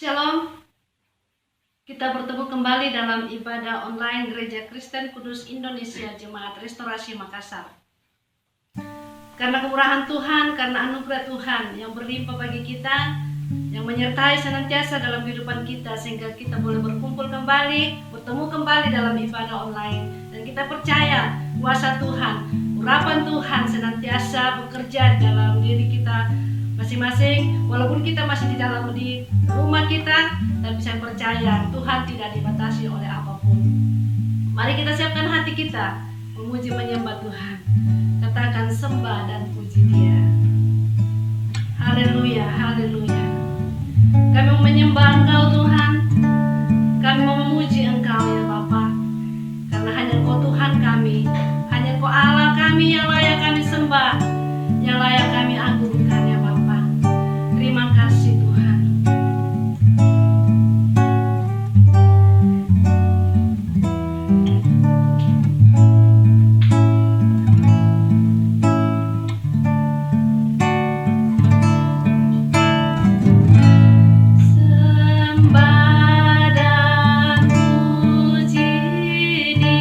Shalom, kita bertemu kembali dalam ibadah online Gereja Kristen Kudus Indonesia Jemaat Restorasi Makassar. Karena kemurahan Tuhan, karena anugerah Tuhan yang berlimpah bagi kita, yang menyertai senantiasa dalam kehidupan kita, sehingga kita boleh berkumpul kembali, bertemu kembali dalam ibadah online. Dan kita percaya kuasa Tuhan, urapan Tuhan senantiasa bekerja dalam diri kita masing-masing, walaupun kita masih di rumah kita, tapi saya percaya Tuhan tidak dibatasi oleh apapun. Mari kita siapkan hati kita memuji menyembah Tuhan. Katakan sembah dan puji Dia. Haleluya, haleluya. Kami mau menyembah Engkau Tuhan. Kami mau memuji Engkau ya Bapa. Karena hanya Engkau Tuhan kami, hanya Engkau Allah kami yang layak kami sembah, yang layak kami agungkan ya Bapa. Terima kasih Tuhan. Sembah dan puji Dia.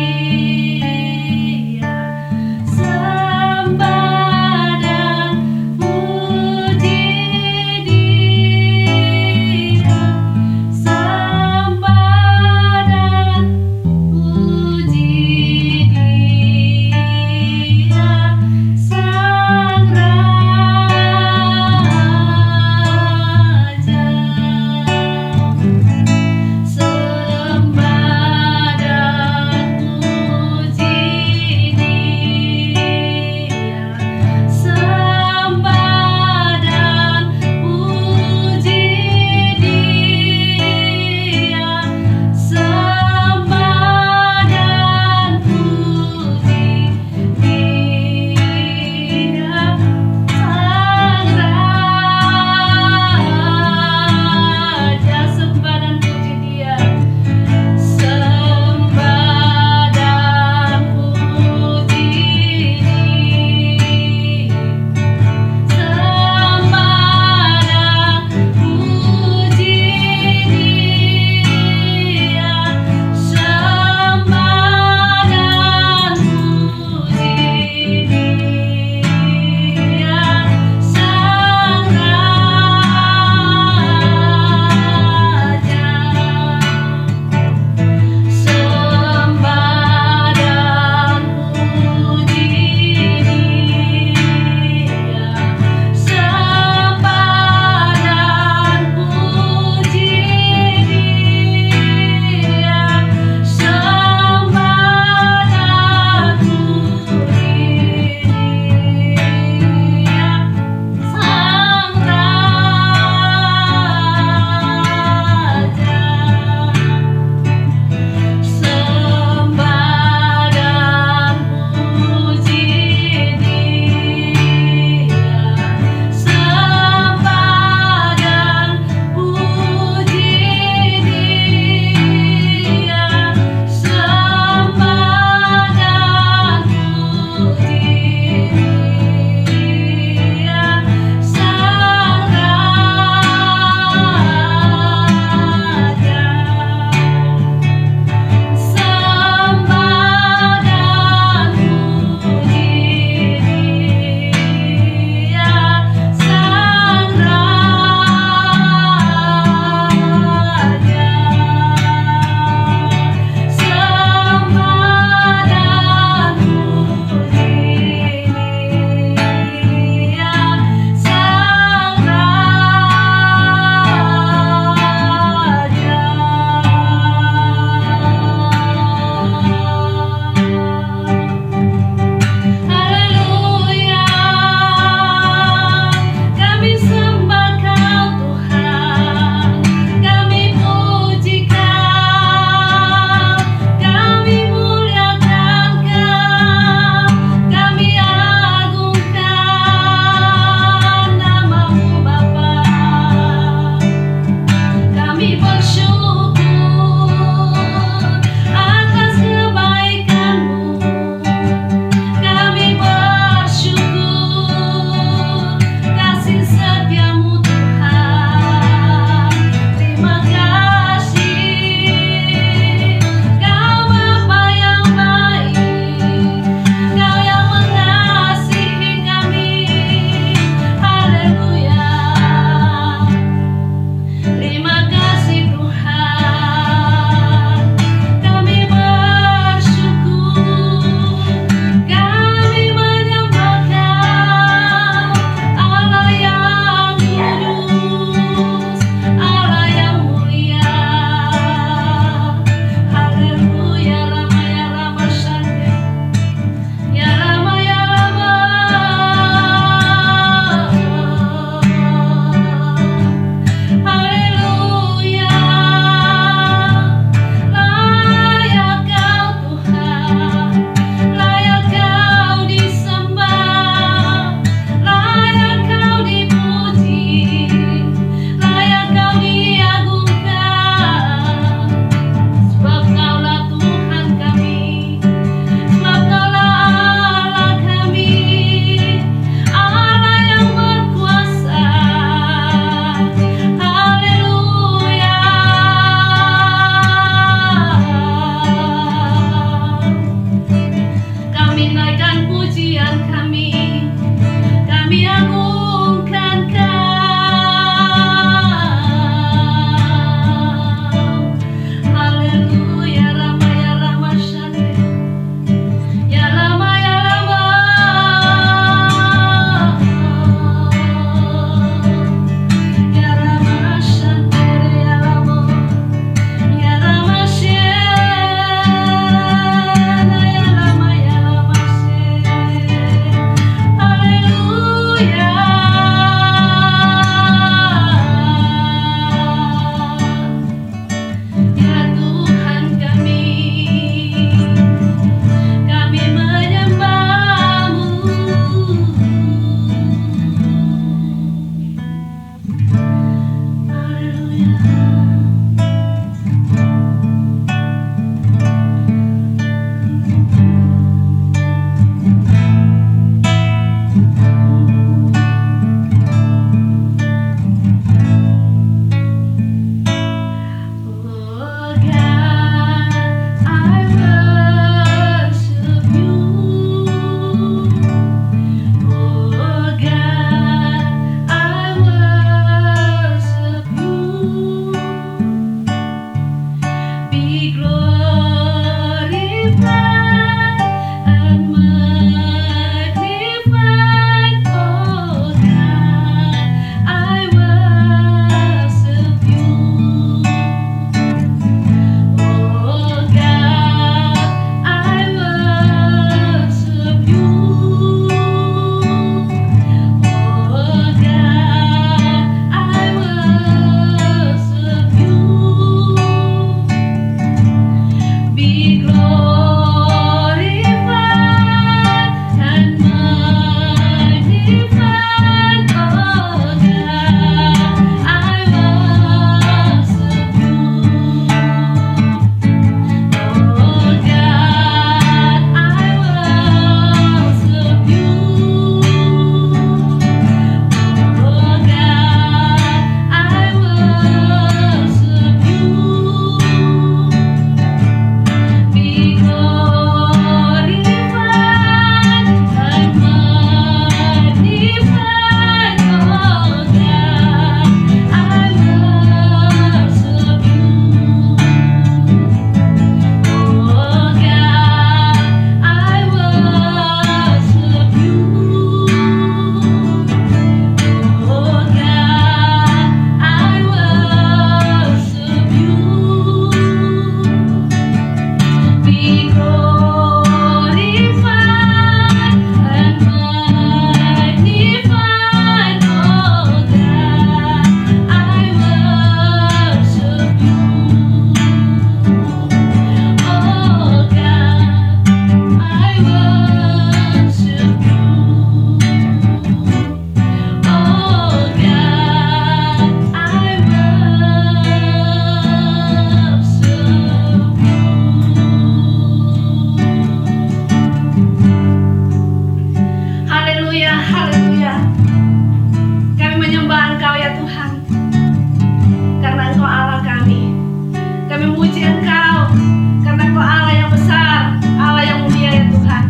kami memuji Engkau, karena Engkau Allah yang besar, Allah yang mulia ya Tuhan.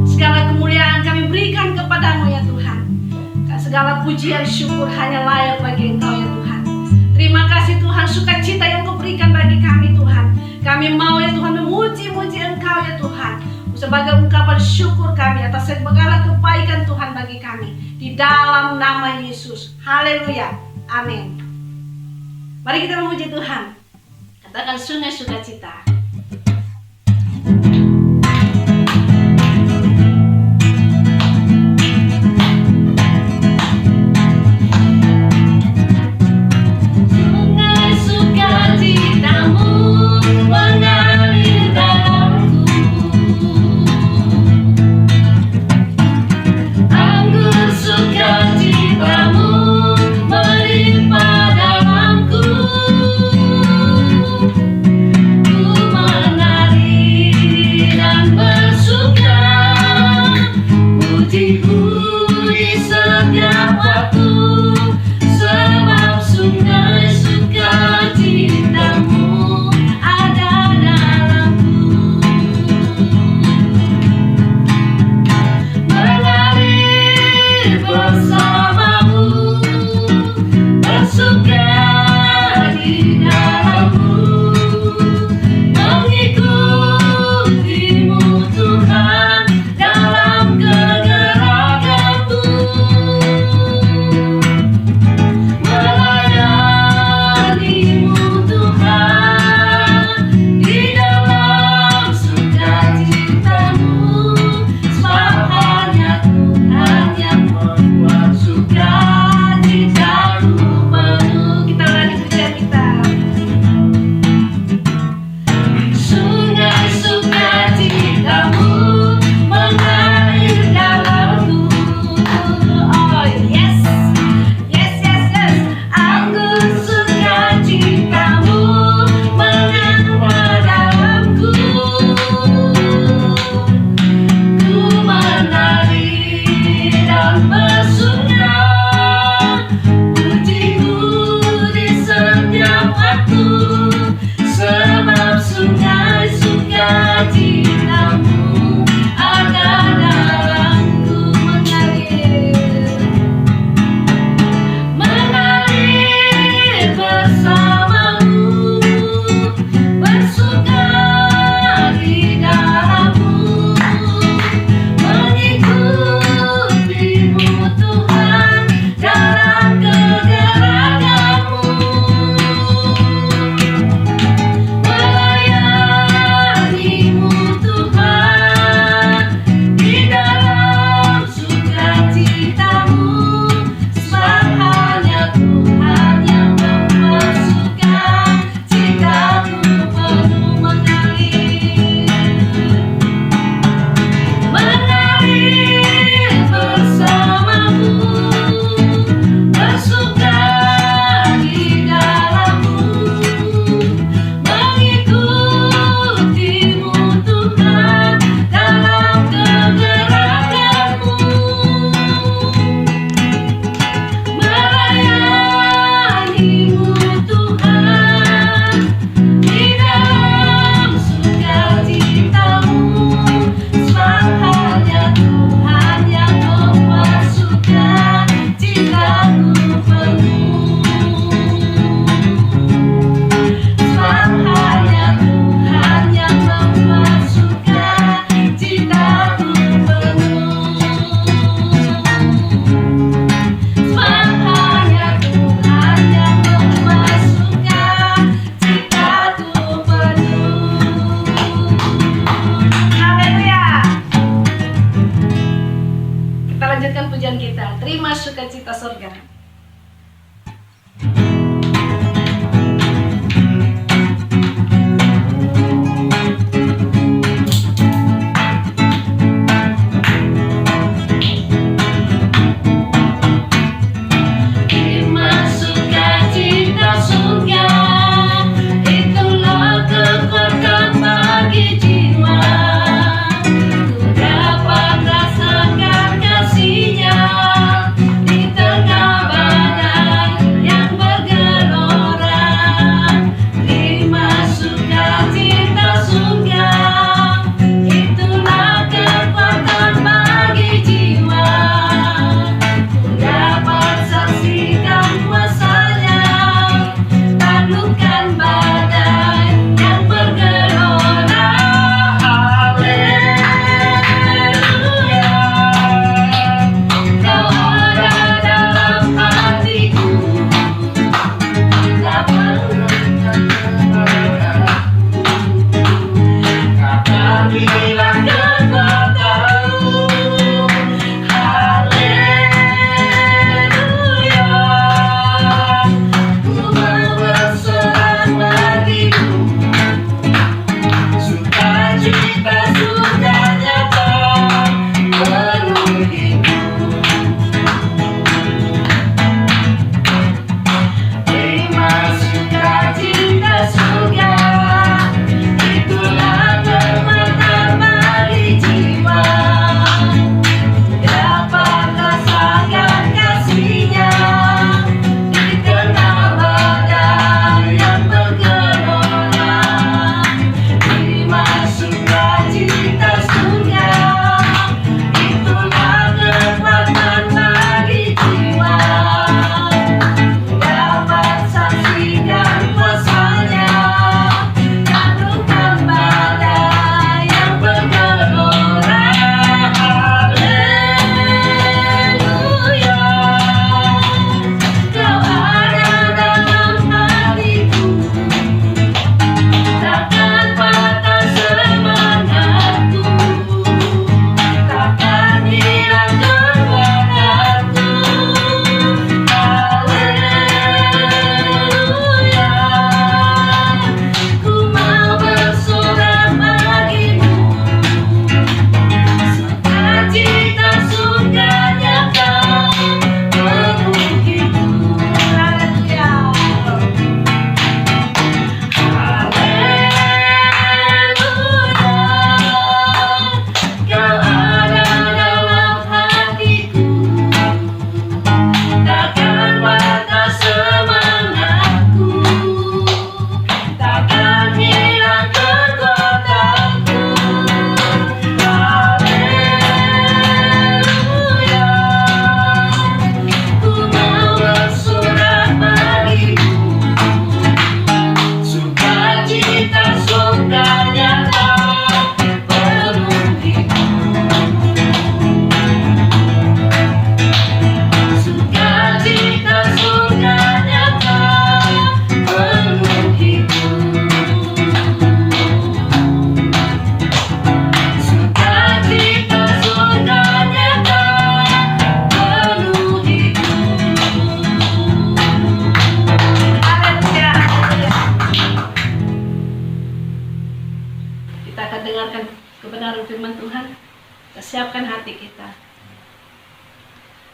Segala kemuliaan kami berikan kepadamu ya Tuhan. Segala pujian syukur hanya layak bagi Engkau ya Tuhan. Terima kasih Tuhan, sukacita yang Kau berikan bagi kami Tuhan. Kami mau ya Tuhan memuji-muji Engkau ya Tuhan, sebagai ungkapan syukur kami atas segala kebaikan Tuhan bagi kami. Di dalam nama Yesus. Haleluya. Amin. Mari kita memuji Tuhan. Katakan sungai sukacita. Sukacita surga. Dapat rasakan kasihnya di tengah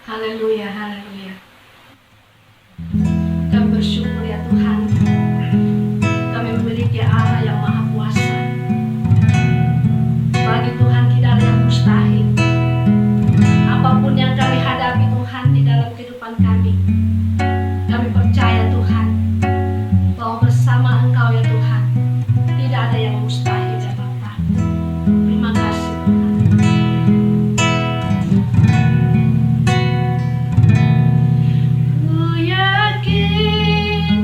Haleluya, haleluya. Kami bersyukur ya Tuhan, kami memiliki Allah yang maha kuasa. Bagi Tuhan tidak ada yang mustahil. Apapun yang kami hadapi Tuhan di dalam kehidupan kami, kami percaya Tuhan bahwa bersama Engkau ya Tuhan tidak ada yang mustahil ya Bapa. Terima kasih Tuhan. Ku yakin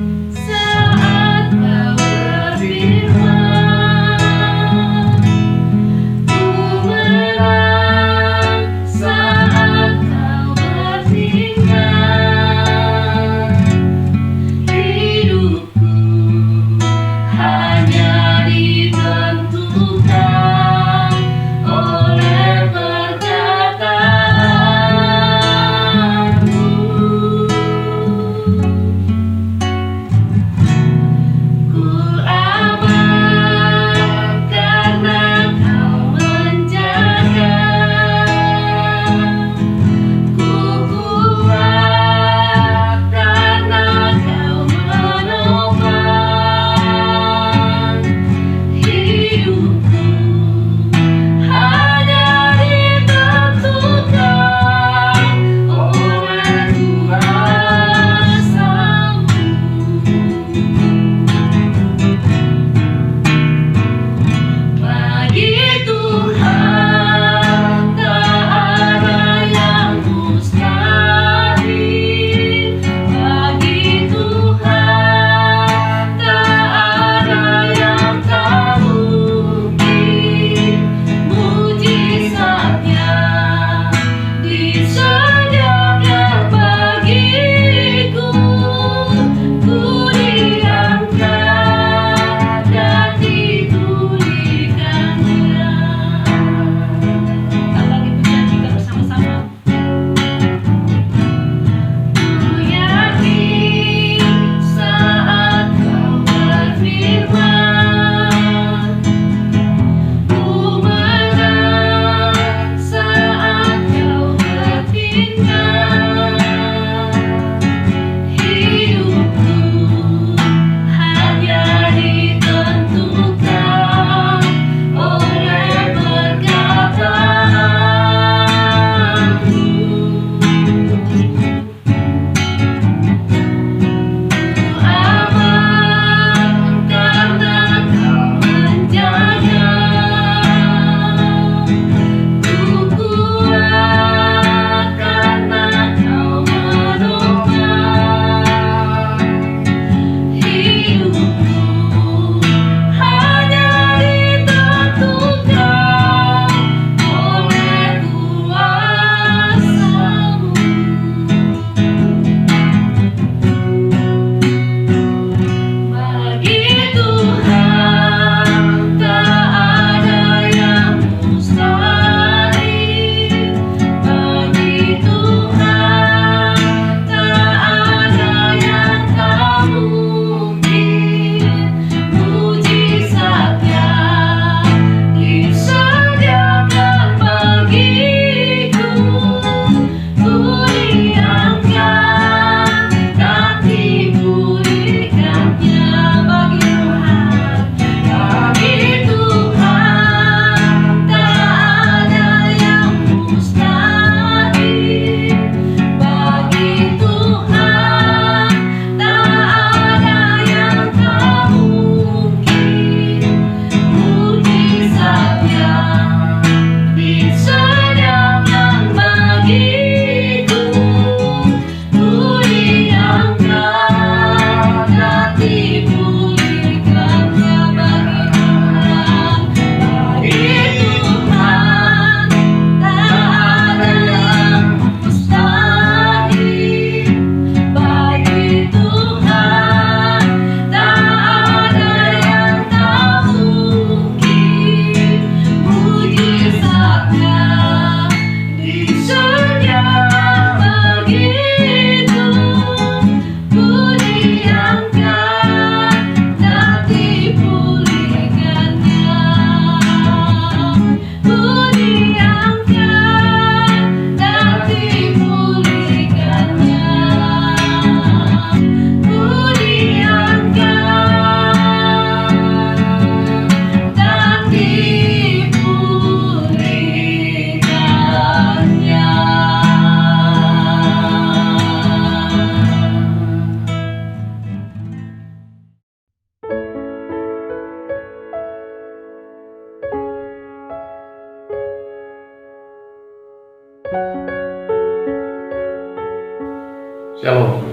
Shalom.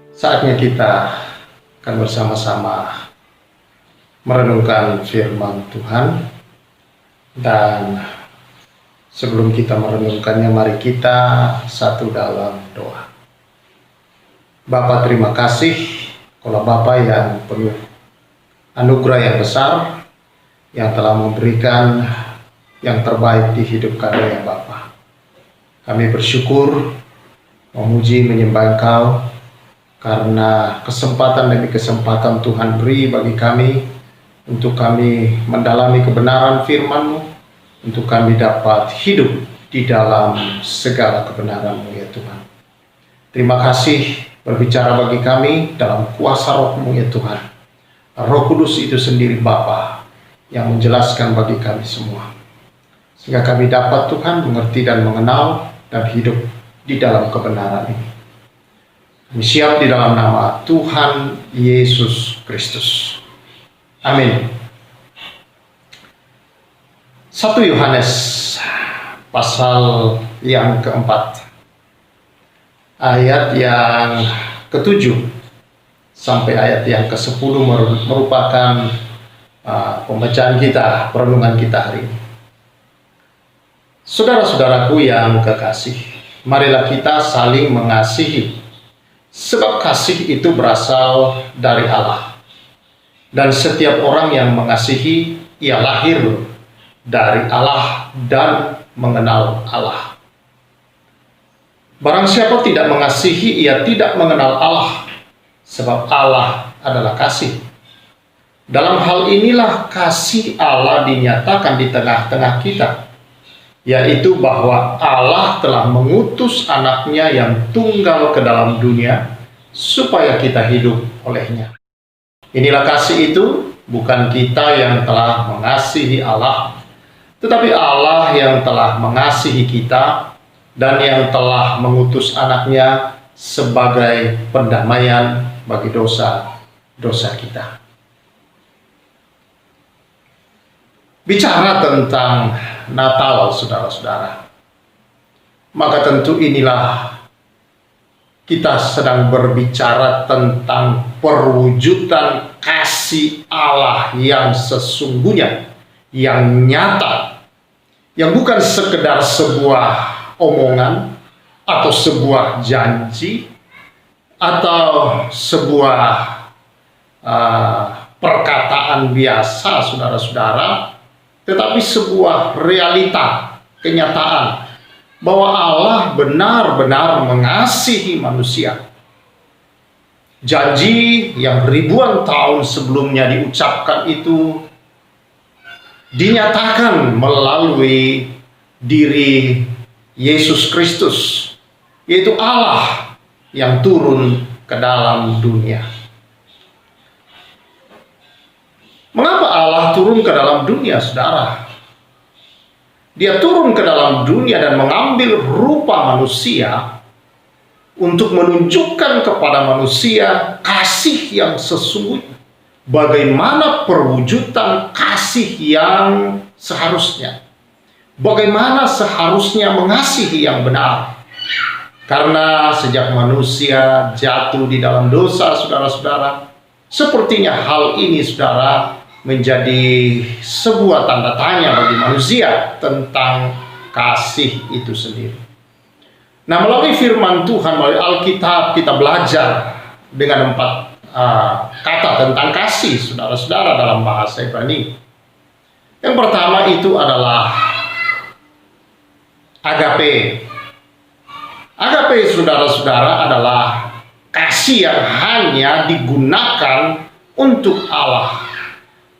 Saatnya kita akan bersama-sama merenungkan firman Tuhan. Dan sebelum kita merenungkannya, mari kita satu dalam doa. Bapa, terima kasih kalau Bapa yang penuh anugerah yang besar, yang telah memberikan yang terbaik di hidup kami ya Bapa. Kami bersyukur, memuji, menyembah Engkau karena kesempatan demi kesempatan Tuhan beri bagi kami untuk kami mendalami kebenaran firman-Mu, untuk kami dapat hidup di dalam segala kebenaran-Mu ya Tuhan. Terima kasih berbicara bagi kami dalam kuasa Roh-Mu ya Tuhan. Roh Kudus itu sendiri Bapa yang menjelaskan bagi kami semua, sehingga kami dapat Tuhan mengerti dan mengenal dan hidup di dalam kebenaran ini. Kami siap di dalam nama Tuhan Yesus Kristus. Amin. 1 Yohanes pasal yang keempat, ayat yang ke-7 sampai ayat yang ke-10 merupakan pembacaan kita, perenungan kita hari ini. Saudara-saudaraku yang kekasih, marilah kita saling mengasihi, sebab kasih itu berasal dari Allah. Dan setiap orang yang mengasihi, ia lahir dari Allah dan mengenal Allah. Barang siapa tidak mengasihi, ia tidak mengenal Allah, sebab Allah adalah kasih. Dalam hal inilah kasih Allah dinyatakan di tengah-tengah kita, yaitu bahwa Allah telah mengutus anaknya yang tunggal ke dalam dunia supaya kita hidup olehnya. Inilah kasih itu, bukan kita yang telah mengasihi Allah, tetapi Allah yang telah mengasihi kita dan yang telah mengutus anaknya sebagai pendamaian bagi dosa-dosa kita. Bicara tentang Natal, saudara-saudara, maka tentu inilah kita sedang berbicara tentang perwujudan kasih Allah yang sesungguhnya, yang nyata, yang bukan sekedar sebuah omongan atau sebuah janji atau sebuah perkataan biasa, saudara-saudara, tetapi sebuah realita, kenyataan bahwa Allah benar-benar mengasihi manusia. Janji yang ribuan tahun sebelumnya diucapkan itu dinyatakan melalui diri Yesus Kristus, yaitu Allah yang turun ke dalam dunia. Mengapa Allah turun ke dalam dunia, saudara? Dia turun ke dalam dunia dan mengambil rupa manusia untuk menunjukkan kepada manusia kasih yang sesungguhnya. Bagaimana perwujudan kasih yang seharusnya. Bagaimana seharusnya mengasihi yang benar. Karena sejak manusia jatuh di dalam dosa, saudara-saudara, sepertinya hal ini, saudara, menjadi sebuah tanda tanya bagi manusia tentang kasih itu sendiri. Nah, melalui firman Tuhan, melalui Alkitab, kita belajar dengan 4 kata tentang kasih, saudara-saudara, dalam bahasa Ibrani. Yang pertama itu adalah agape. Agape, saudara-saudara, adalah kasih yang hanya digunakan untuk Allah.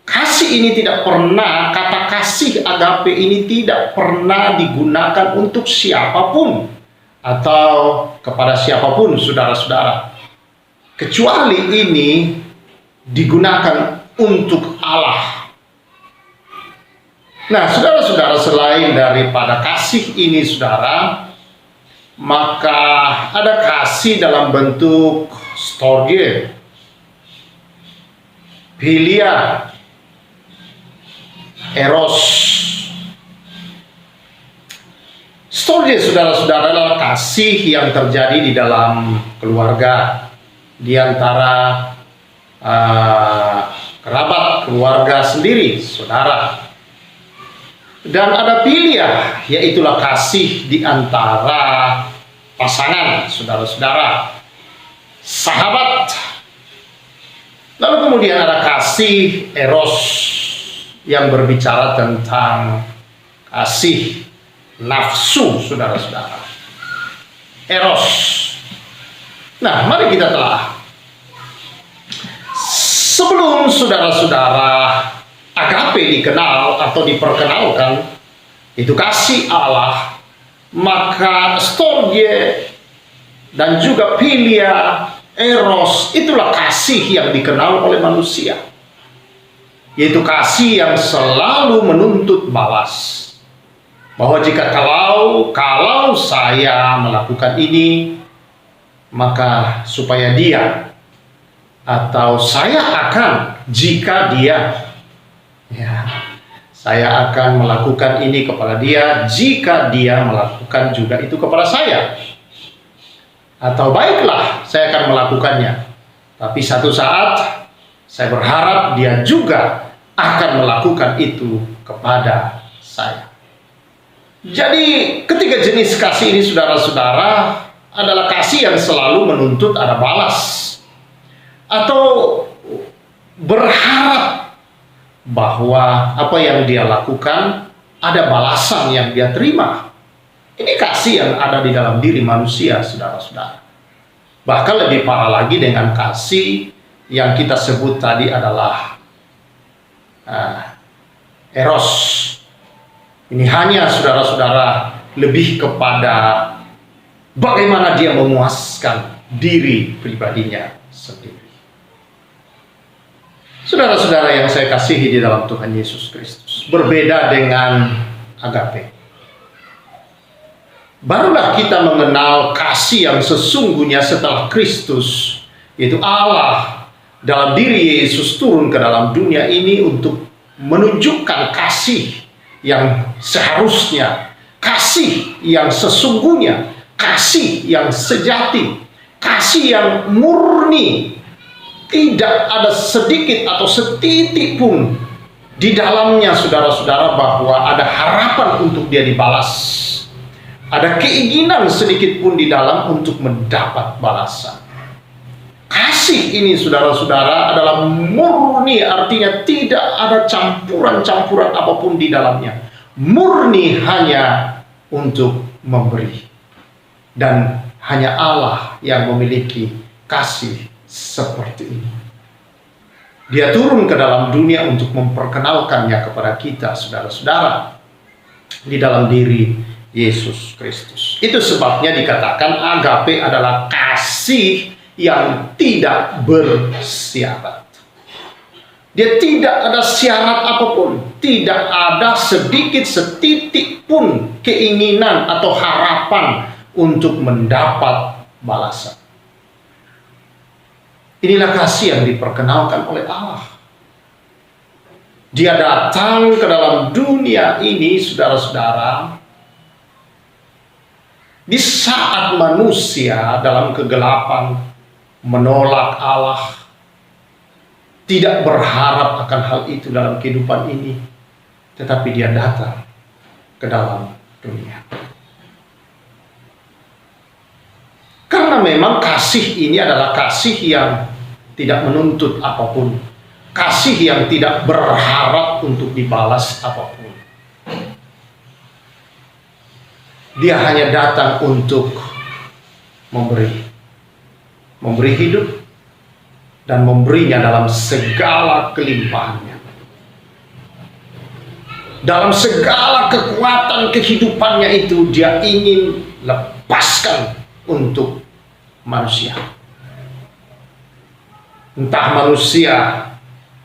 Kasih ini tidak pernah, kata kasih agape ini tidak pernah digunakan untuk siapapun atau kepada siapapun, saudara-saudara, kecuali ini digunakan untuk Allah. Nah, saudara-saudara, selain daripada kasih ini, saudara, maka ada kasih dalam bentuk storge, philia, eros. Storge, saudara-saudara, adalah kasih yang terjadi di dalam keluarga, di antara kerabat, keluarga sendiri, saudara. Dan ada filia, yaitulah kasih di antara pasangan, saudara-saudara, sahabat. Lalu kemudian ada kasih eros, yang berbicara tentang kasih nafsu, saudara-saudara. Eros. Nah, mari kita telah. Sebelum saudara-saudara agape dikenal atau diperkenalkan, itu kasih Allah, maka storge dan juga filia, eros, itulah kasih yang dikenal oleh manusia, yaitu kasih yang selalu menuntut balas. Bahwa jika kalau saya melakukan ini, maka supaya dia, atau saya akan, jika dia, saya akan melakukan ini kepada dia jika dia melakukan juga itu kepada saya. Atau baiklah, saya akan melakukannya, tapi satu saat saya berharap dia juga akan melakukan itu kepada saya. Jadi ketiga jenis kasih ini, saudara-saudara, adalah kasih yang selalu menuntut ada balas, atau berharap bahwa apa yang dia lakukan ada balasan yang dia terima. Ini kasih yang ada di dalam diri manusia, saudara-saudara. Bahkan lebih parah lagi dengan kasih yang kita sebut tadi adalah eros. Ini hanya, saudara-saudara, lebih kepada bagaimana dia memuaskan diri pribadinya sendiri. Saudara-saudara yang saya kasihi di dalam Tuhan Yesus Kristus, berbeda dengan agape. Barulah kita mengenal kasih yang sesungguhnya setelah Kristus, yaitu Allah dalam diri Yesus turun ke dalam dunia ini untuk menunjukkan kasih yang seharusnya, kasih yang sesungguhnya, kasih yang sejati, kasih yang murni. Tidak ada sedikit atau setitik pun di dalamnya, saudara-saudara, bahwa ada harapan untuk dia dibalas. Ada keinginan sedikit pun di dalam untuk mendapat balasan. Kasih ini, saudara-saudara, adalah murni, artinya tidak ada campuran-campuran apapun di dalamnya. Murni hanya untuk memberi. Dan hanya Allah yang memiliki kasih seperti ini. Dia turun ke dalam dunia untuk memperkenalkannya kepada kita, saudara-saudara, di dalam diri Yesus Kristus. Itu sebabnya dikatakan agape adalah kasih yang tidak bersyarat. Dia tidak ada syarat apapun, tidak ada sedikit setitik pun keinginan atau harapan untuk mendapat balasan. Inilah kasih yang diperkenalkan oleh Allah. Dia datang ke dalam dunia ini, saudara-saudara, di saat manusia dalam kegelapan menolak Allah, tidak berharap akan hal itu dalam kehidupan ini, tetapi dia datang ke dalam dunia. Karena memang kasih ini adalah kasih yang tidak menuntut apapun, kasih yang tidak berharap untuk dibalas apapun. Dia hanya datang untuk memberi hidup, dan memberinya dalam segala kelimpahannya. Dalam segala kekuatan kehidupannya itu, dia ingin lepaskan untuk manusia. Entah manusia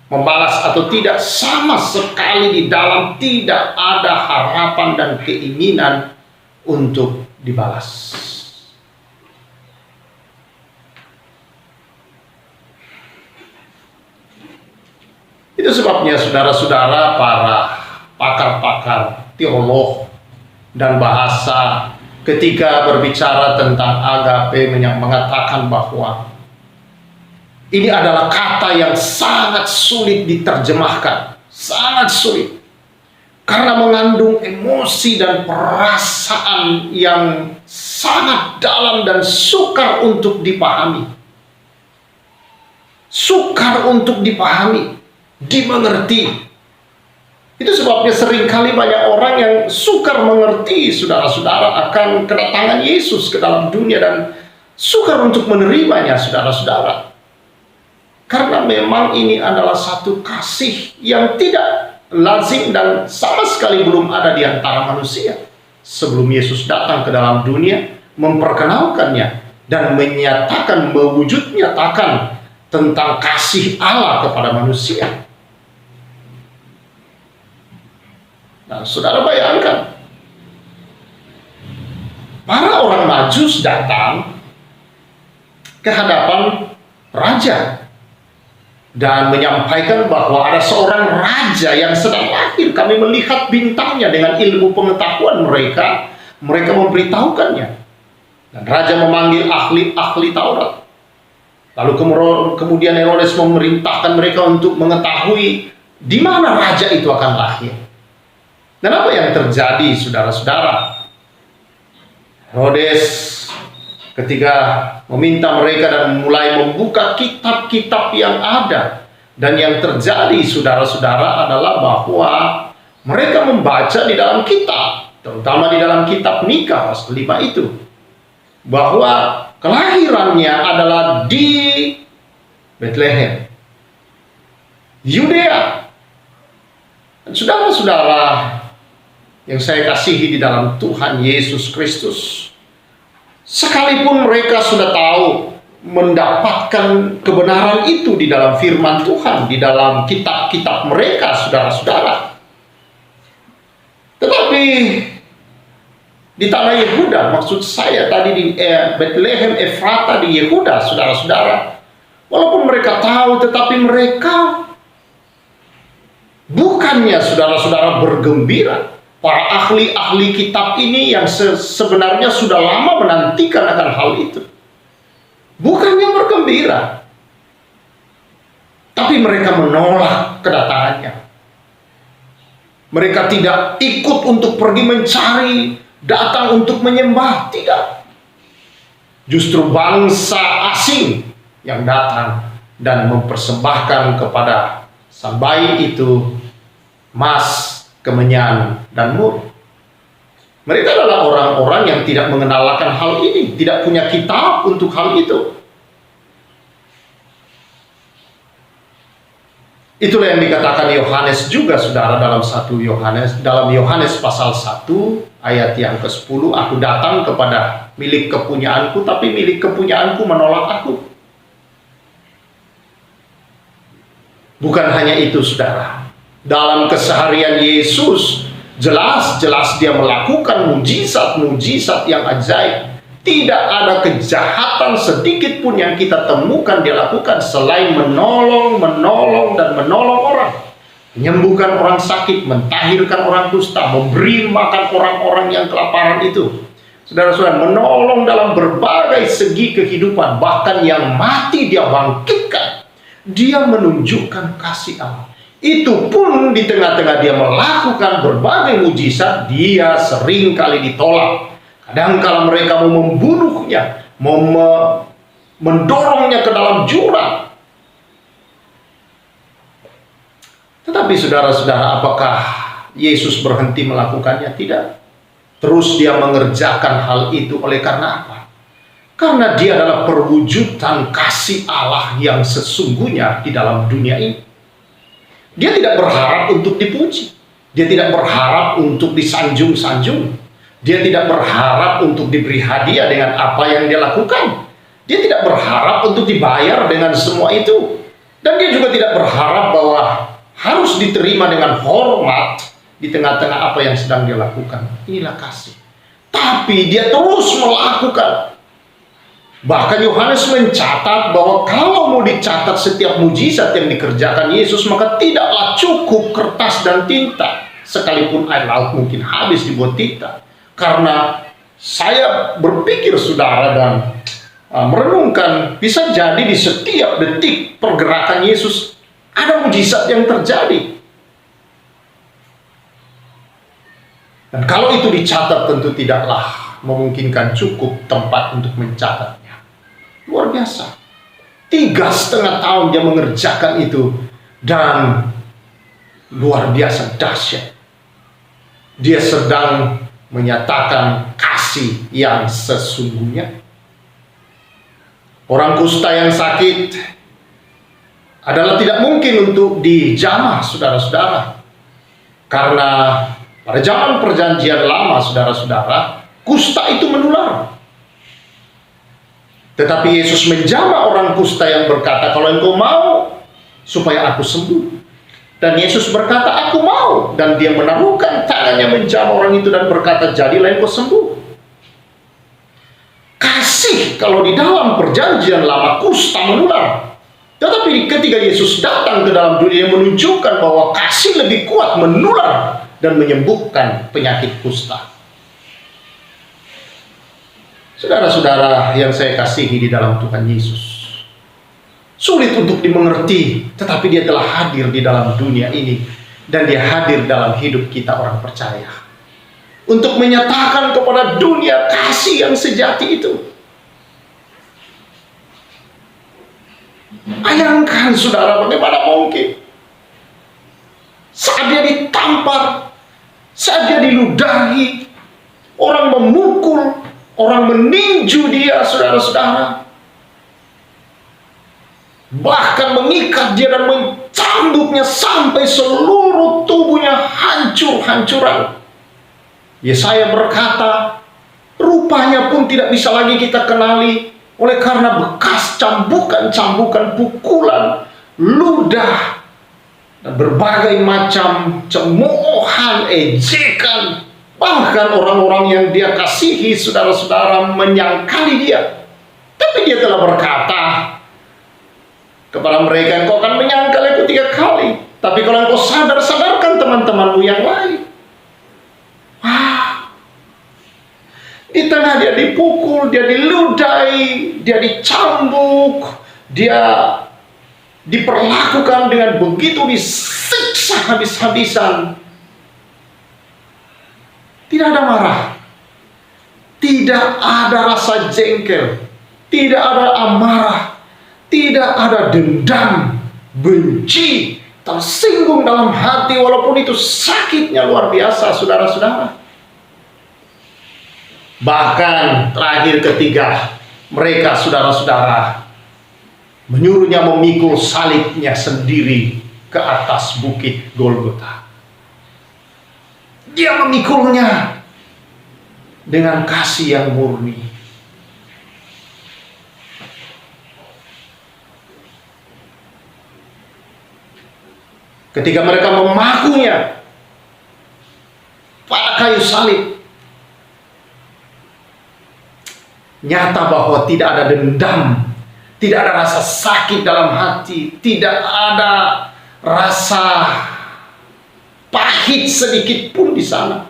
membalas atau tidak, sama sekali di dalam tidak ada harapan dan keinginan untuk dibalas. Itu sebabnya, saudara-saudara, para pakar-pakar teolog dan bahasa ketika berbicara tentang agape mengatakan bahwa ini adalah kata yang sangat sulit diterjemahkan, sangat sulit. Karena mengandung emosi dan perasaan yang sangat dalam dan sukar untuk dipahami. Sukar untuk dipahami, dimengerti. Itu sebabnya seringkali banyak orang yang sukar mengerti, saudara-saudara, akan kedatangan Yesus ke dalam dunia dan sukar untuk menerimanya, saudara-saudara. Karena memang ini adalah satu kasih yang tidak lazim dan sama sekali belum ada di antara manusia. Sebelum Yesus datang ke dalam dunia, memperkenalkannya dan mewujud nyatakan tentang kasih Allah kepada manusia. Nah, saudara bayangkan, para orang Majus datang ke hadapan raja dan menyampaikan bahwa ada seorang raja yang sedang lahir. Kami melihat bintangnya dengan ilmu pengetahuan mereka. Mereka memberitahukannya. Dan raja memanggil ahli-ahli Taurat. Lalu kemudian Herodes memerintahkan mereka untuk mengetahui di mana raja itu akan lahir. Dan apa yang terjadi, saudara-saudara? Herodes ketika meminta mereka dan mulai membuka kitab-kitab yang ada. Dan yang terjadi, saudara-saudara, adalah bahwa mereka membaca di dalam kitab, terutama di dalam kitab Mika pasal 5 itu, bahwa kelahirannya adalah di Bethlehem, Yudea. Saudara-saudara yang saya kasihi di dalam Tuhan Yesus Kristus, sekalipun mereka sudah tahu mendapatkan kebenaran itu di dalam firman Tuhan, di dalam kitab-kitab mereka, saudara-saudara, tetapi di tanah Yehuda, maksud saya tadi di Bethlehem Efrata di Yehuda, saudara-saudara, walaupun mereka tahu, tetapi mereka bukannya, saudara-saudara, bergembira. Para ahli-ahli kitab ini yang sebenarnya sudah lama menantikan akan hal itu, bukannya bergembira, tapi mereka menolak kedatangannya. Mereka tidak ikut untuk pergi mencari, datang untuk menyembah, tidak. Justru bangsa asing yang datang dan mempersembahkan kepada sang bayi itu emas, kemenyan, dan mur. Mereka adalah orang-orang yang tidak mengenal akan hal ini, tidak punya kitab untuk hal itu. Itulah yang dikatakan Yohanes juga, saudara, dalam Yohanes pasal 1 ayat yang ke-10, aku datang kepada milik kepunyaanku, tapi milik kepunyaanku menolak aku. Bukan hanya itu, saudara. Dalam keseharian Yesus, jelas-jelas dia melakukan mujizat-mujizat yang ajaib. Tidak ada kejahatan sedikit pun yang kita temukan dia lakukan selain menolong orang. Menyembuhkan orang sakit, mentahirkan orang kusta, memberi makan orang-orang yang kelaparan itu. Saudara-saudara, menolong dalam berbagai segi kehidupan. Bahkan yang mati dia bangkitkan. Dia menunjukkan kasih Allah. Itu pun di tengah-tengah dia melakukan berbagai mujizat, dia sering kali ditolak. Kadang kala mereka mau membunuhnya, mau mendorongnya ke dalam jurang. Tetapi saudara-saudara, apakah Yesus berhenti melakukannya? Tidak. Terus dia mengerjakan hal itu. Oleh karena apa? Karena dia adalah perwujudan kasih Allah yang sesungguhnya di dalam dunia ini. Dia tidak berharap untuk dipuji. Dia tidak berharap untuk disanjung-sanjung. Dia tidak berharap untuk diberi hadiah dengan apa yang dia lakukan. Dia tidak berharap untuk dibayar dengan semua itu. Dan dia juga tidak berharap bahwa harus diterima dengan hormat di tengah-tengah apa yang sedang dia lakukan. Inilah kasih. Tapi dia terus melakukan. Bahkan Yohanes mencatat bahwa kalau mau dicatat setiap mujizat yang dikerjakan Yesus, maka tidaklah cukup kertas dan tinta. Sekalipun air laut mungkin habis dibuat tinta. Karena saya berpikir saudara dan merenungkan, bisa jadi di setiap detik pergerakan Yesus ada mujizat yang terjadi. Dan kalau itu dicatat tentu tidaklah memungkinkan cukup tempat untuk mencatatnya. Luar biasa. 3,5 tahun dia mengerjakan itu, dan luar biasa dahsyat. Dia sedang menyatakan kasih yang sesungguhnya. Orang kusta yang sakit adalah tidak mungkin untuk dijamah, saudara-saudara. Karena pada zaman perjanjian lama, saudara-saudara, kusta itu menular. Tetapi Yesus menjamah orang kusta yang berkata, kalau engkau mau supaya aku sembuh. Dan Yesus berkata, aku mau. Dan dia menaruhkan tangannya menjamah orang itu dan berkata, jadilah engkau sembuh. Kasih kalau di dalam perjanjian lama kusta menular. Tetapi ketika Yesus datang ke dalam dunia, menunjukkan bahwa kasih lebih kuat menular dan menyembuhkan penyakit kusta. Saudara-saudara yang saya kasihi di dalam Tuhan Yesus, sulit untuk dimengerti, tetapi dia telah hadir di dalam dunia ini, dan dia hadir dalam hidup kita orang percaya, untuk menyatakan kepada dunia kasih yang sejati itu. Bayangkan saudara, bagaimana mungkin saat dia ditampar, saat dia diludahi, orang memukul, orang meninju dia, saudara-saudara, bahkan mengikat dia dan mencambuknya sampai seluruh tubuhnya hancur-hancuran. Yesaya berkata, rupanya pun tidak bisa lagi kita kenali, oleh karena bekas cambukan-cambukan, pukulan, ludah, dan berbagai macam cemoohan, ejekan. Bahkan orang-orang yang dia kasihi, saudara-saudara, menyangkali dia. Tapi dia telah berkata kepada mereka, engkau akan menyangkal aku 3 kali. Tapi kalau engkau sadar, sadarkan teman-temanmu yang lain. Di tengah dia dipukul, dia diludahi, dia dicambuk, dia diperlakukan dengan begitu disiksa habis-habisan. Tidak ada marah, tidak ada rasa jengkel, tidak ada amarah, tidak ada dendam, benci, tersinggung dalam hati, walaupun itu sakitnya luar biasa, saudara-saudara. Bahkan terakhir ketiga, mereka, saudara-saudara, menyuruhnya memikul salibnya sendiri ke atas bukit Golgota. Dia memikulnya dengan kasih yang murni. Ketika mereka memakunya pada kayu salib, nyata bahwa tidak ada dendam, tidak ada rasa sakit dalam hati, tidak ada rasa pahit sedikit pun di sana.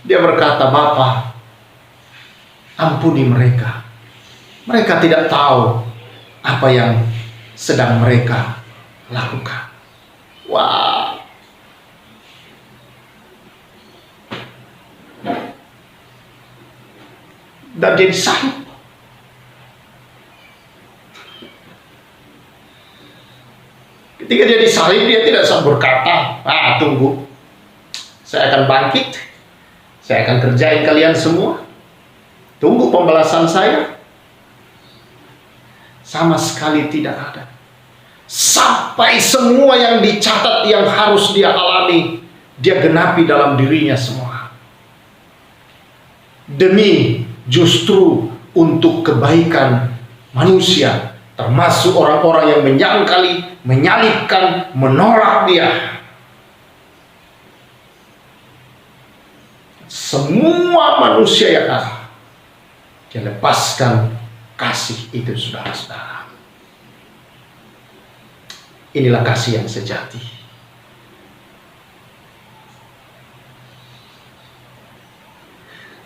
Dia berkata, Bapa, ampuni mereka. Mereka tidak tahu apa yang sedang mereka lakukan. Wah. Dan dia disalib. Ketika dia disalib, dia tidak berkata, tunggu, saya akan bangkit, saya akan kerjain kalian semua, tunggu pembalasan saya. Sama sekali tidak ada. Sampai semua yang dicatat yang harus dia alami, dia genapi dalam dirinya semua. Demi justru untuk kebaikan manusia, termasuk orang-orang yang menyangkali, menyalibkan, menolak dia. Semua manusia yang ada, dia lepaskan kasih itu, saudara-saudara. Inilah kasih yang sejati.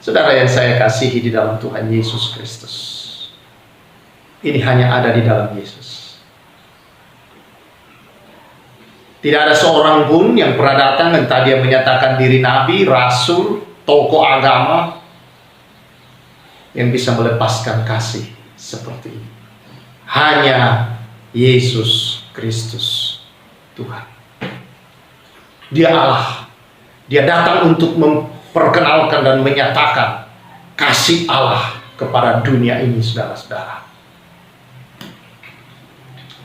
Saudara yang saya kasihi di dalam Tuhan Yesus Kristus, ini hanya ada di dalam Yesus. Tidak ada seorang pun yang pernah datang entah dia menyatakan diri nabi, rasul, tokoh agama yang bisa melepaskan kasih seperti ini. Hanya Yesus Kristus Tuhan. Dia Allah. Dia datang untuk memperkenalkan dan menyatakan kasih Allah kepada dunia ini, saudara-saudara.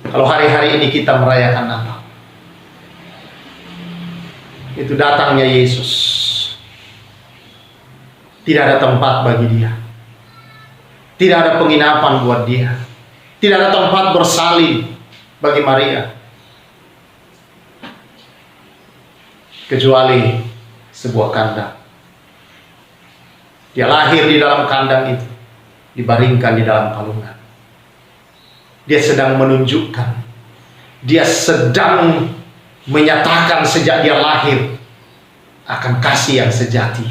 Kalau hari-hari ini kita merayakan Natal, itu datangnya Yesus. Tidak ada tempat bagi dia. Tidak ada penginapan buat dia. Tidak ada tempat bersalin bagi Maria. Kecuali sebuah kandang. Dia lahir di dalam kandang itu. Dibaringkan di dalam palungan. Dia sedang menunjukkan. Dia sedang menyatakan sejak dia lahir akan kasih yang sejati,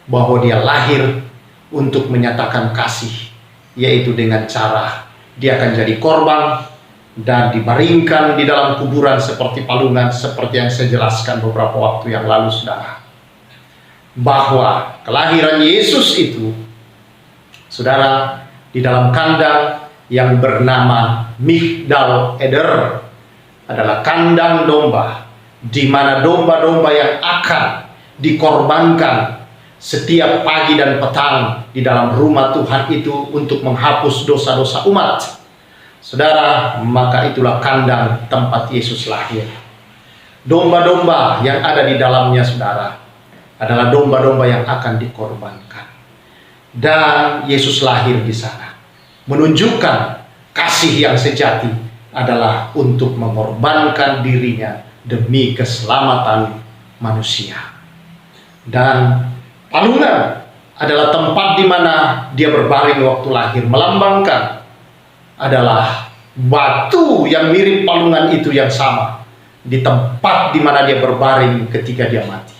bahwa dia lahir untuk menyatakan kasih, yaitu dengan cara dia akan jadi korban dan dibaringkan di dalam kuburan seperti palungan, seperti yang saya jelaskan beberapa waktu yang lalu, saudara, bahwa kelahiran Yesus itu, saudara, di dalam kandang yang bernama Migdal Eder, adalah kandang domba, di mana domba-domba yang akan dikorbankan setiap pagi dan petang di dalam rumah Tuhan itu untuk menghapus dosa-dosa umat. Saudara, maka itulah kandang tempat Yesus lahir. Domba-domba yang ada di dalamnya, saudara, adalah domba-domba yang akan dikorbankan. Dan Yesus lahir di sana, menunjukkan kasih yang sejati adalah untuk mengorbankan dirinya demi keselamatan manusia. Dan palungan adalah tempat di mana dia berbaring waktu lahir, melambangkan adalah batu yang mirip palungan itu yang sama di tempat di mana dia berbaring ketika dia mati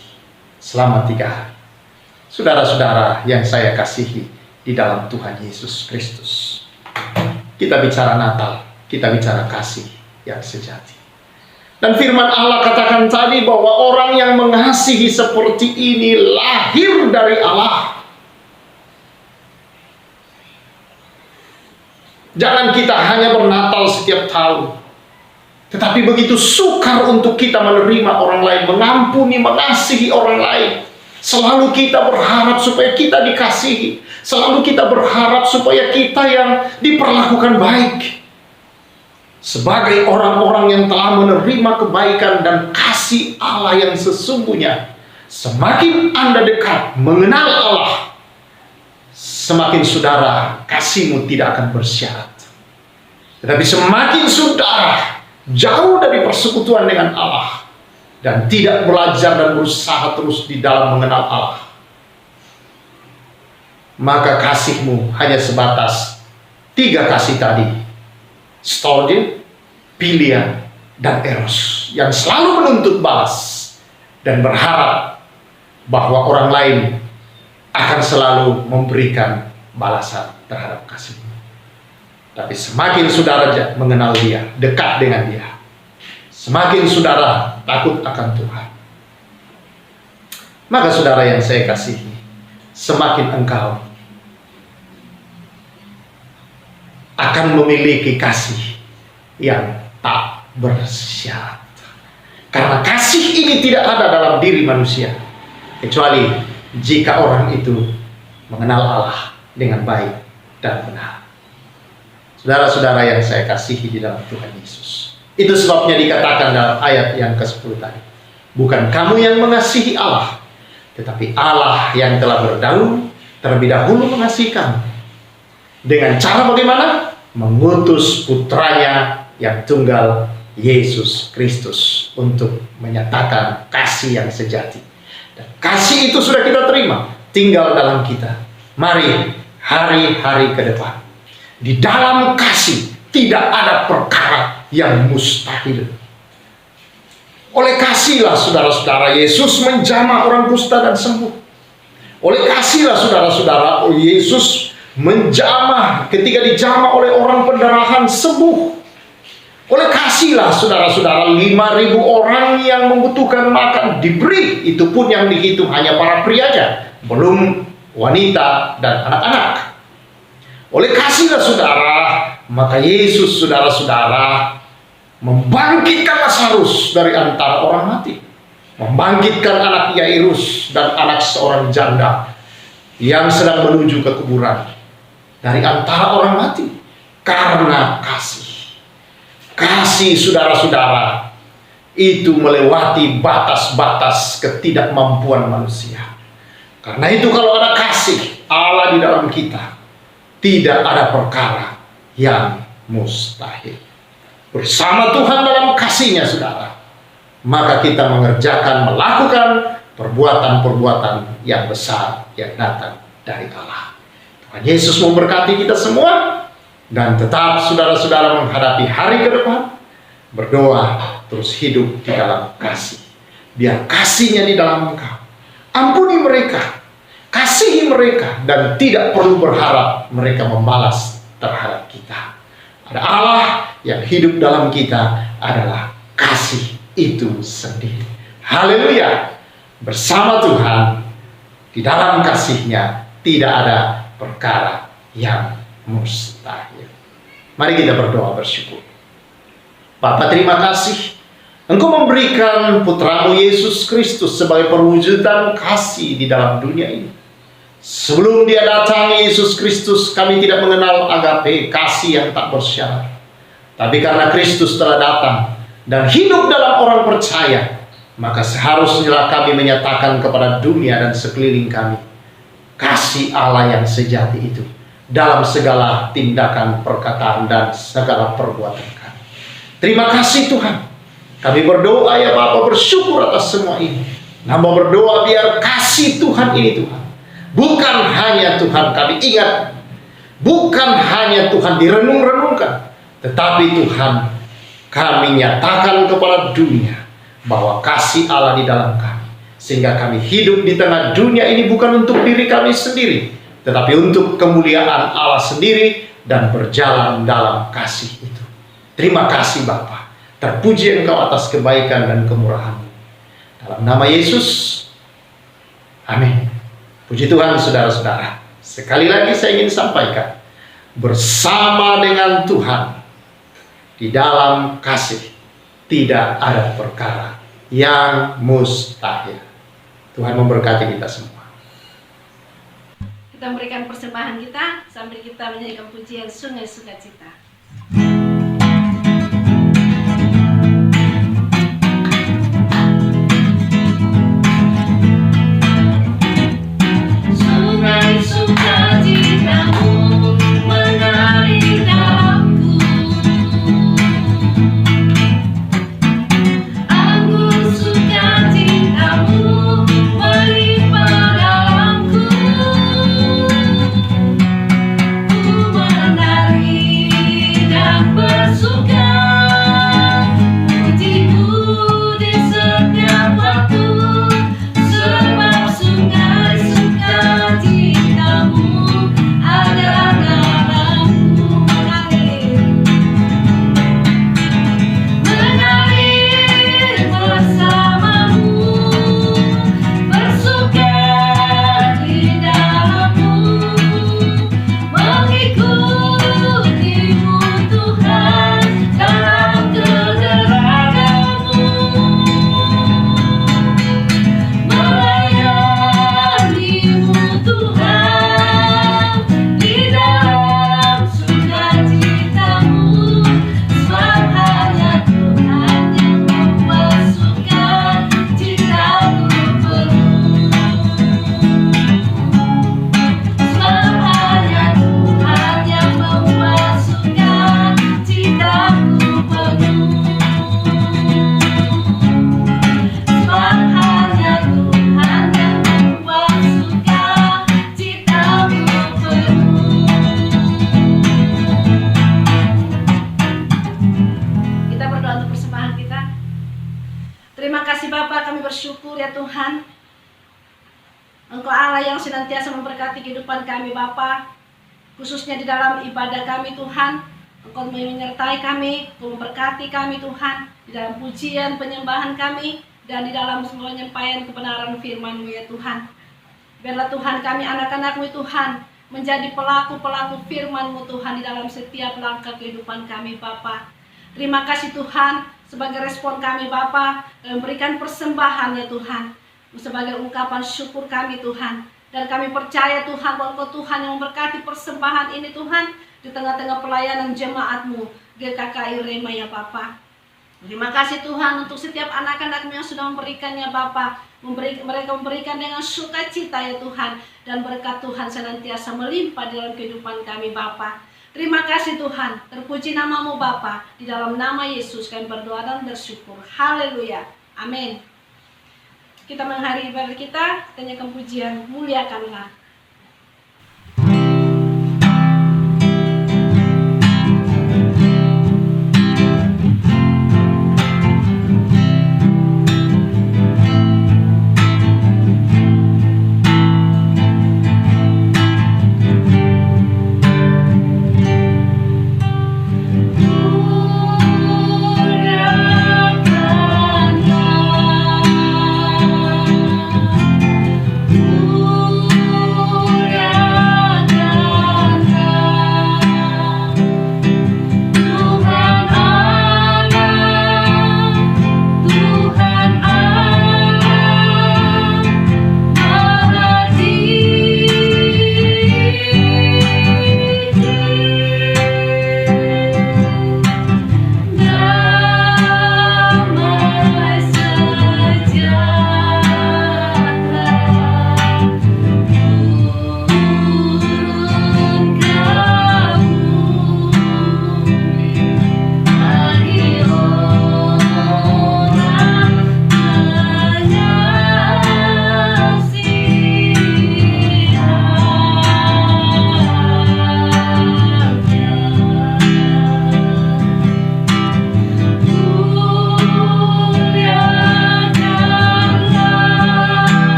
selama 3 hari. Saudara-saudara yang saya kasihi di dalam Tuhan Yesus Kristus, kita bicara Natal, kita bicara kasih yang sejati. Dan firman Allah katakan tadi bahwa orang yang mengasihi seperti ini lahir dari Allah. Jangan kita hanya bernatal setiap tahun, tetapi begitu sukar untuk kita menerima orang lain, mengampuni, mengasihi orang lain. Selalu kita berharap supaya kita dikasihi. Selalu kita berharap supaya kita yang diperlakukan baik. Sebagai orang-orang yang telah menerima kebaikan dan kasih Allah yang sesungguhnya, semakin Anda dekat mengenal Allah, semakin saudara kasihmu tidak akan bersyarat. Tetapi semakin saudara jauh dari persekutuan dengan Allah dan tidak belajar dan berusaha terus di dalam mengenal Allah, maka kasihmu hanya sebatas 3 kasih tadi: storge, pilihan, dan eros, yang selalu menuntut balas dan berharap bahwa orang lain akan selalu memberikan balasan terhadap kasihmu. Tapi semakin saudara mengenal dia, dekat dengan dia, semakin saudara takut akan Tuhan, maka saudara yang saya kasihi, semakin engkau akan memiliki kasih yang tak bersyarat. Karena kasih ini tidak ada dalam diri manusia, kecuali jika orang itu mengenal Allah dengan baik dan benar. Saudara-saudara yang saya kasihi di dalam Tuhan Yesus, itu sebabnya dikatakan dalam ayat yang ke-10 tadi, bukan kamu yang mengasihi Allah, tetapi Allah yang telah terlebih dahulu mengasihi kamu. Dengan cara bagaimana? Mengutus putranya yang tunggal, Yesus Kristus, untuk menyatakan kasih yang sejati. Dan kasih itu sudah kita terima, tinggal dalam kita. Mari hari-hari ke depan, di dalam kasih tidak ada perkara yang mustahil. Oleh kasihlah saudara-saudara Yesus menjamah orang kusta dan sembuh. Oleh kasihlah saudara-saudara, Yesus menjamah, ketika dijamah oleh orang pendarahan sembuh. Oleh kasihlah saudara-saudara, 5.000 orang yang membutuhkan makan diberi. Itu pun yang dihitung hanya para pria aja, belum wanita dan anak-anak. Oleh kasihlah saudara, maka Yesus saudara-saudara membangkitkan Lazarus dari antara orang mati. Membangkitkan anak Yairus dan anak seorang janda yang sedang menuju ke kuburan dari antara orang mati. Karena kasih. Kasih saudara-saudara itu melewati batas-batas ketidakmampuan manusia. Karena itu kalau ada kasih Allah di dalam kita, tidak ada perkara yang mustahil. Bersama Tuhan dalam kasih-Nya saudara, maka kita melakukan perbuatan-perbuatan yang besar yang datang dari Allah. Tuhan Yesus memberkati kita semua, dan tetap saudara-saudara menghadapi hari ke depan, berdoa terus hidup di dalam kasih. Biar kasih-Nya di dalam engkau. Ampuni mereka, kasihi mereka, dan tidak perlu berharap mereka membalas terhadap kita. Ada Allah yang hidup dalam kita adalah kasih itu sendiri. Haleluya. Bersama Tuhan di dalam kasih-Nya tidak ada perkara yang mustahil. Mari kita berdoa bersyukur. Bapa, terima kasih Engkau memberikan putramu Yesus Kristus sebagai perwujudan kasih di dalam dunia ini. Sebelum Dia datang, Yesus Kristus, kami tidak mengenal agape, kasih yang tak bersyarat. Tapi karena Kristus telah datang dan hidup dalam orang percaya, maka seharusnya kami menyatakan kepada dunia dan sekeliling kami kasih Allah yang sejati itu dalam segala tindakan, perkataan, dan segala perbuatan kami. Terima kasih Tuhan. Kami berdoa ya Bapa, bersyukur atas semua ini. Nambah berdoa biar kasih Tuhan ini Tuhan, bukan hanya Tuhan kami ingat, bukan hanya Tuhan direnung-renungkan, tetapi Tuhan kami nyatakan kepada dunia bahwa kasih Allah di dalam kami, sehingga kami hidup di tengah dunia ini bukan untuk diri kami sendiri, tetapi untuk kemuliaan Allah sendiri dan berjalan dalam kasih itu. Terima kasih Bapa, terpuji Engkau atas kebaikan dan kemurahan-Mu. Dalam nama Yesus, amin. Puji Tuhan saudara-saudara. Sekali lagi saya ingin sampaikan, bersama dengan Tuhan di dalam kasih tidak ada perkara yang mustahil. Tuhan memberkati kita semua. Kita memberikan persembahan kita sambil kita menyanyikan pujian Sungai Sukacita. Menari Biarlah yang senantiasa memberkati kehidupan kami Bapa, khususnya di dalam ibadah kami Tuhan. Engkau menyertai kami, Engkau memberkati kami Tuhan, di dalam pujian penyembahan kami, dan di dalam semua penyampaian kebenaran firman-Mu ya Tuhan. Biarlah Tuhan kami anak-anak-Mu Tuhan, menjadi pelaku-pelaku firman-Mu Tuhan di dalam setiap langkah kehidupan kami Bapa. Terima kasih Tuhan, sebagai respon kami Bapa, memberikan persembahan ya Tuhan, sebagai ungkapan syukur kami Tuhan. Dan kami percaya Tuhan bahwa Engkau Tuhan yang memberkati persembahan ini Tuhan, di tengah-tengah pelayanan jemaat-Mu GKKI Rema ya Bapa. Terima kasih Tuhan untuk setiap anak-anak-Mu yang sudah memberikannya Bapa. Mereka memberikan dengan sukacita ya Tuhan, dan berkat Tuhan senantiasa melimpah dalam kehidupan kami Bapa. Terima kasih Tuhan, terpuji nama-Mu Bapa. Di dalam nama Yesus kami berdoa dan bersyukur. Haleluya, amin. Kita mengakhiri ibadah kita, tanyakan pujian, muliakanlah.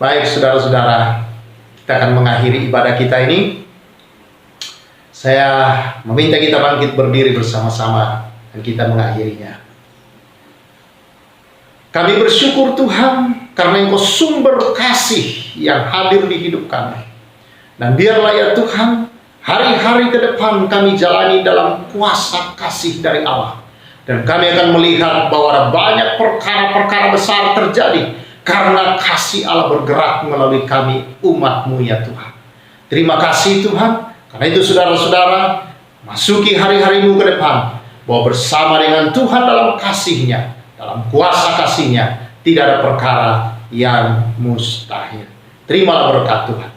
Baik saudara-saudara, kita akan mengakhiri ibadah kita ini. Saya meminta kita bangkit berdiri bersama-sama dan kita mengakhirinya. Kami bersyukur Tuhan karena Engkau sumber kasih yang hadir di hidup kami. Dan biarlah ya Tuhan, hari-hari ke depan kami jalani dalam kuasa kasih dari Allah. Dan kami akan melihat bahwa ada banyak perkara-perkara besar terjadi karena kasih Allah bergerak melalui kami, umat-Mu ya Tuhan. Terima kasih Tuhan. Karena itu saudara-saudara, masuki hari-harimu ke depan, bahwa bersama dengan Tuhan dalam kasih-Nya, dalam kuasa kasih-Nya, tidak ada perkara yang mustahil. Terimalah berkat Tuhan.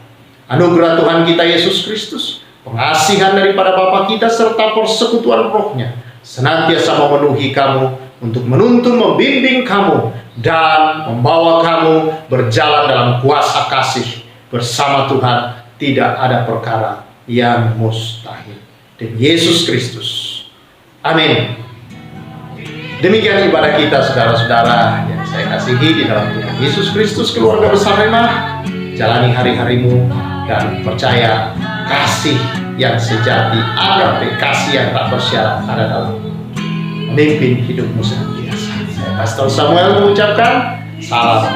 Anugerah Tuhan kita Yesus Kristus, pengasihan daripada Bapa kita, serta persekutuan Roh-Nya, senantiasa memenuhi kamu, untuk menuntun, membimbing kamu, dan membawa kamu berjalan dalam kuasa kasih. Bersama Tuhan, tidak ada perkara yang mustahil. Demi Yesus Kristus. Amin. Demikian ibadah kita saudara-saudara yang saya kasihi di dalam Tuhan Yesus Kristus, keluarga besar Rema. Jalani hari-harimu dan percaya kasih yang sejati, agape, kasih yang tak bersyarat ada dalam memimpin hidupmu senantiasa. Saya Pastor Samuel mengucapkan salam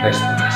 restorasi.